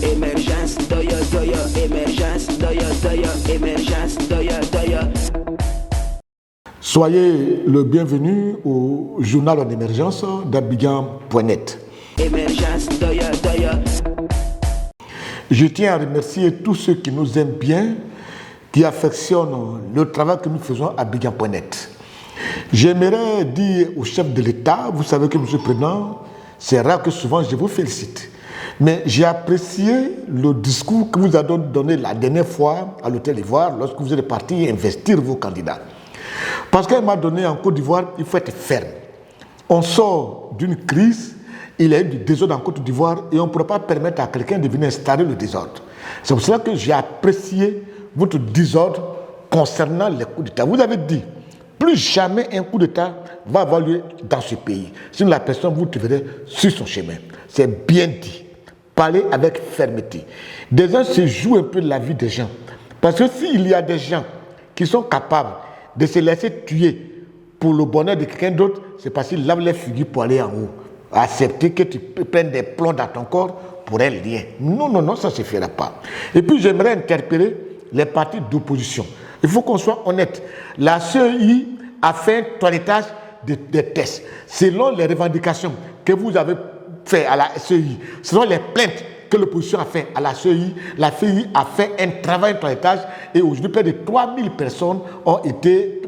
Émergence, doya, doya, émergence, doya, doya, émergence, doya, doya. Soyez le bienvenu au journal en émergence d'Abidjan.net. Émergence, doya, doya. Je tiens à remercier tous ceux qui nous aiment bien, qui affectionnent le travail que nous faisons à Abidjan.net. J'aimerais dire au chef de l'État, vous savez que M. le Président, c'est rare que souvent je vous félicite. Mais j'ai apprécié le discours que vous avez donné la dernière fois à l'Hôtel d'Ivoire lorsque vous êtes parti investir vos candidats. Parce qu'elle m'a donné en Côte d'Ivoire, il faut être ferme. On sort d'une crise, il y a eu du désordre en Côte d'Ivoire et on ne pourra pas permettre à quelqu'un de venir installer le désordre. C'est pour cela que j'ai apprécié votre désordre concernant les coups d'État. Vous avez dit, plus jamais un coup d'État va avoir lieu dans ce pays. Sinon la personne vous trouverez sur son chemin. C'est bien dit. Parlez avec fermeté. Des gens se jouent un peu de la vie des gens. Parce que s'il y a des gens qui sont capables de se laisser tuer pour le bonheur de quelqu'un d'autre, c'est parce qu'ils lavent les figures pour aller en haut. Accepter que tu prennes des plombs dans ton corps pour un lien. Non, non, non, ça ne se fera pas. Et puis j'aimerais interpeller les partis d'opposition. Il faut qu'on soit honnête. La CEI a fait un toilettage des tests. Selon les revendications que vous avez fait à la CEI, selon les plaintes que l'opposition a fait à la CEI a fait un travail de toilettage et aujourd'hui près de 3000 personnes ont été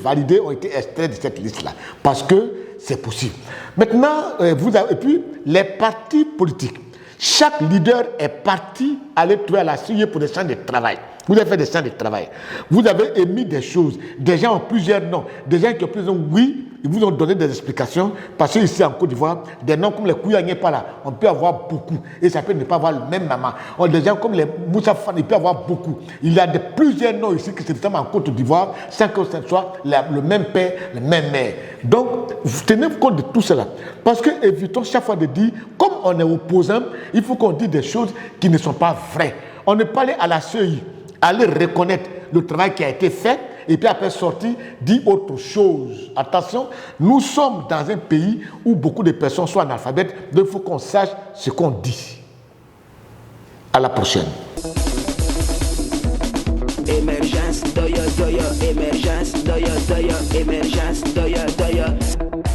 validées, ont été extraites de cette liste-là. Parce que c'est possible. Maintenant, et puis les partis politiques. Chaque leader est parti aller trouver à la CEI pour des champs de travail. Vous avez fait des champs de travail. Vous avez émis des choses. Des gens ont plusieurs noms. Des gens qui ont plusieurs noms, oui, ils vous ont donné des explications. Parce que ici en Côte d'Ivoire, des noms comme les Kouyagné pas là, on peut avoir beaucoup. Et ça peut ne pas avoir le même maman. Des gens comme les Moussa Fan, il peut avoir beaucoup. Il y a plusieurs noms ici qui se ressemblent en Côte d'Ivoire sans que ce soit le même père, le même mère. Donc, tenez compte de tout cela. Parce que évitons chaque fois de dire, comme on est opposant, il faut qu'on dise des choses qui ne sont pas vraies. On ne peut pas aller à la CEI, aller reconnaître le travail qui a été fait et puis après sortir, dire autre chose. Attention, nous sommes dans un pays où beaucoup de personnes sont analphabètes, donc il faut qu'on sache ce qu'on dit. À la prochaine. Émergence, doya, doya, émergence, doya, doya, émergence, doya, doya.